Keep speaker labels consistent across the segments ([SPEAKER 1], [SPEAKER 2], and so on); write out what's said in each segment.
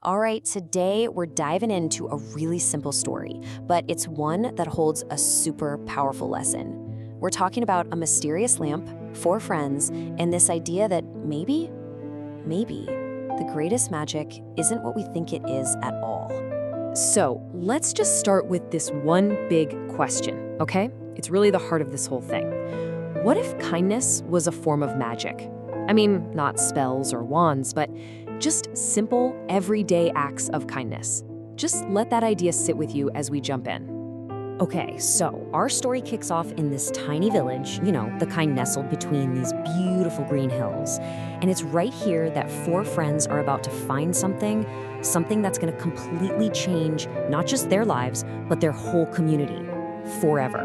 [SPEAKER 1] All right, today we're diving into a really simple story, but it's one that holds a super powerful lesson. We're talking about a mysterious lamp, four friends, and this idea that maybe, the greatest magic isn't what we think it is at all.
[SPEAKER 2] So let's just start with this one big question, okay? It's really the heart of this whole thing. What if kindness was a form of magic? I mean, not spells or wands, but just simple, everyday acts of kindness. Just let that idea sit with you as we jump in.
[SPEAKER 1] Okay, so our story kicks off in this tiny village, the kind nestled between these beautiful green hills. And it's right here that four friends are about to find something that's gonna completely change not just their lives, but their whole community, forever.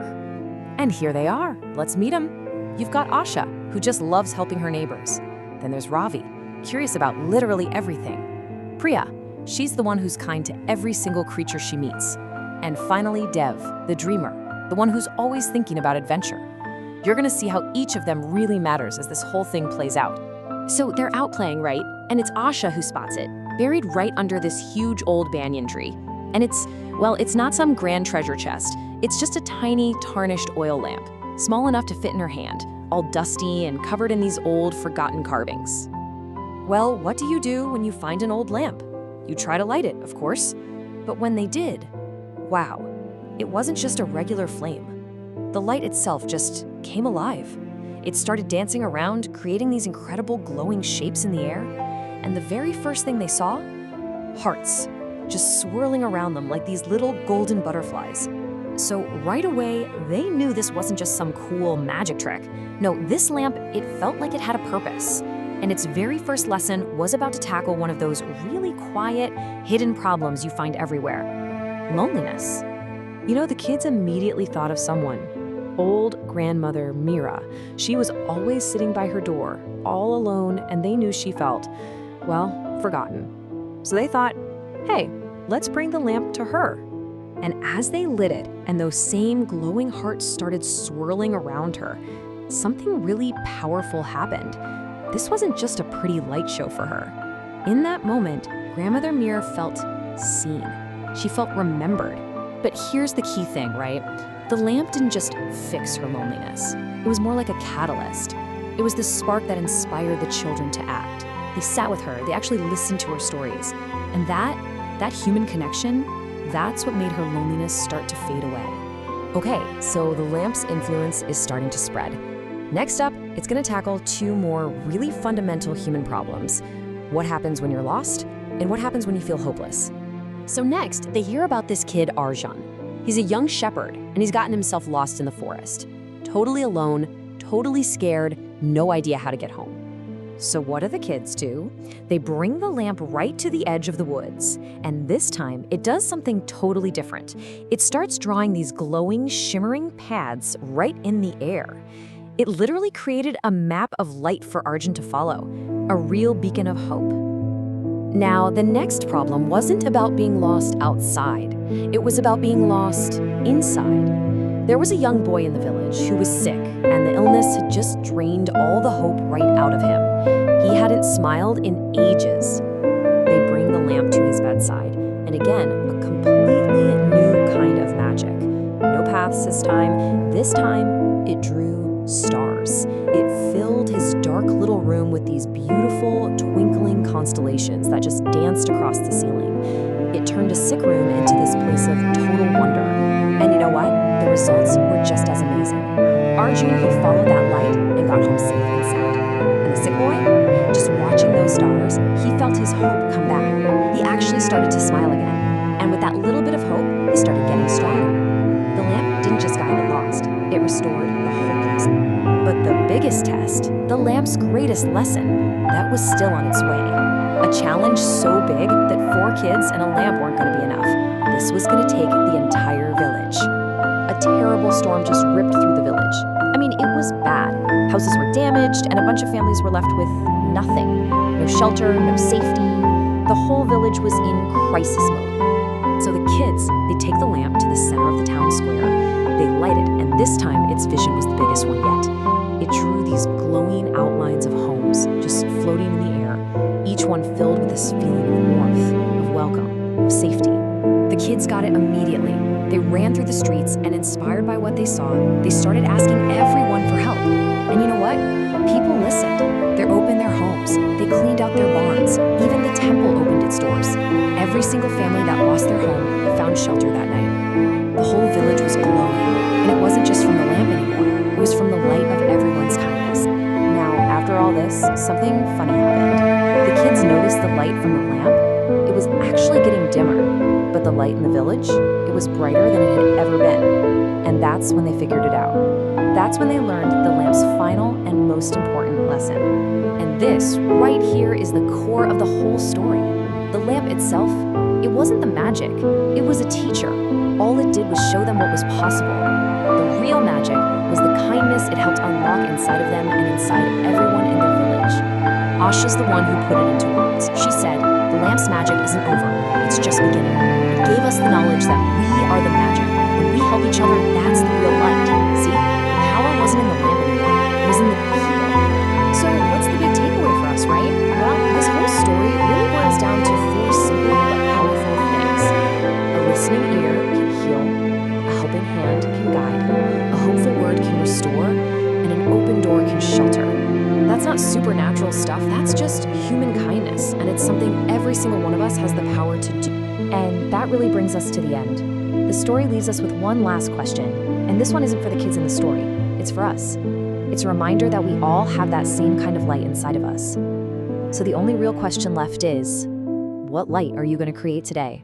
[SPEAKER 2] And here they are. Let's meet them. You've got Asha, who just loves helping her neighbors. Then there's Ravi, curious about literally everything. Priya, she's the one who's kind to every single creature she meets. And finally, Dev, the dreamer, the one who's always thinking about adventure. You're gonna see how each of them really matters as this whole thing plays out.
[SPEAKER 3] So they're out playing, right? And it's Asha who spots it, buried right under this huge old banyan tree. And it's not some grand treasure chest. It's just a tiny, tarnished oil lamp, small enough to fit in her hand, all dusty and covered in these old, forgotten carvings. Well, what do you do when you find an old lamp? You try to light it, of course. But when they did, wow, it wasn't just a regular flame. The light itself just came alive. It started dancing around, creating these incredible glowing shapes in the air. And the very first thing they saw? Hearts, just swirling around them like these little golden butterflies. So right away, they knew this wasn't just some cool magic trick. No, this lamp, it felt like it had a purpose. And its very first lesson was about to tackle one of those really quiet, hidden problems you find everywhere: loneliness.
[SPEAKER 2] The kids immediately thought of someone. Old grandmother Mira. She was always sitting by her door, all alone, and they knew she felt, forgotten. So they thought, hey, let's bring the lamp to her. And as they lit it, and those same glowing hearts started swirling around her, something really powerful happened. This wasn't just a pretty light show for her. In that moment, Grandmother Mira felt seen. She felt remembered. But here's the key thing, right? The lamp didn't just fix her loneliness. It was more like a catalyst. It was the spark that inspired the children to act. They sat with her, they actually listened to her stories. And that human connection, that's what made her loneliness start to fade away. Okay, so the lamp's influence is starting to spread. Next up, it's gonna tackle two more really fundamental human problems. What happens when you're lost, and what happens when you feel hopeless?
[SPEAKER 3] So next, they hear about this kid, Arjun. He's a young shepherd, and he's gotten himself lost in the forest. Totally alone, totally scared, no idea how to get home. So what do the kids do? They bring the lamp right to the edge of the woods, and this time it does something totally different. It starts drawing these glowing, shimmering paths right in the air. It literally created a map of light for Arjun to follow, a real beacon of hope. Now, the next problem wasn't about being lost outside. It was about being lost inside. There was a young boy in the village who was sick, and the illness had just drained all the hope right out of him. He hadn't smiled in ages. They bring the lamp to his bedside, and again, a completely new kind of magic. No paths this time. This time, it drew stars. It filled his dark little room with these beautiful, twinkling constellations that just danced across the ceiling. It turned a sick room into this place of total wonder. And you know what? The results were just as amazing. Arjun, he followed that light and got home safe and sound. And the sick boy, just watching those stars, he felt his hope come back. He actually started to smile again. And with that little bit of hope, he started getting stronger. The lamp didn't just guide the lost, it restored the hopeless. But the biggest test, the lamp's greatest lesson, that was still on its way. A challenge so big that 4 kids and a lamp weren't going to be enough. This was going to take the entire village. A terrible storm just ripped through the village. I mean, it was bad. Houses were damaged, and a bunch of families were left with nothing. No shelter, no safety. The whole village was in crisis mode. So the kids, they take the lamp to the center of the town square. They light it, and this time its vision was the biggest one yet. It drew these glowing outlines of homes just floating in the air, each one filled with this feeling of warmth, of
[SPEAKER 2] kids got it immediately. They ran through the streets, and inspired by what they saw, they started asking everyone for help. And you know what? People listened. They opened their homes. They cleaned out their barns. Even the temple opened its doors. Every single family that lost their home found shelter that night. The whole village was glowing, and it wasn't just from the lamp anymore. It was from the light of everyone's kindness.
[SPEAKER 3] Now, after all this, something funny happened. The kids noticed the light from the lamp. It was actually getting dimmer, but the light in the village, it was brighter than it had ever been. And that's when they figured it out. That's when they learned the lamp's final and most important lesson. And this, right here, is the core of the whole story. The lamp itself, it wasn't the magic. It was a teacher. All it did was show them what was possible. The real magic was the kindness it helped unlock inside of them and inside everyone in their village. Asha's the one who put it into words. She said, "The lamp's magic isn't over. It's just beginning." It gave us the knowledge that we are the magic. When we help each other, that's the real light. See? The power wasn't in the lamp anymore. It was in the people.
[SPEAKER 2] So what's the big takeaway for us, right? Well, this whole story really boils down to four simple but powerful things.
[SPEAKER 3] A listening ear can heal, a helping hand can guide,
[SPEAKER 2] A hopeful word can restore,
[SPEAKER 3] and an open door can shelter.
[SPEAKER 2] that's not supernatural stuff. That's just human kindness, and it's something every single one of us has the power to do.
[SPEAKER 3] And that really brings us to the end. The story leaves us with one last question, and this one isn't for the kids in the story, it's for us. It's a reminder that we all have that same kind of light inside of us. So the only real question left is, what light are you going to create today?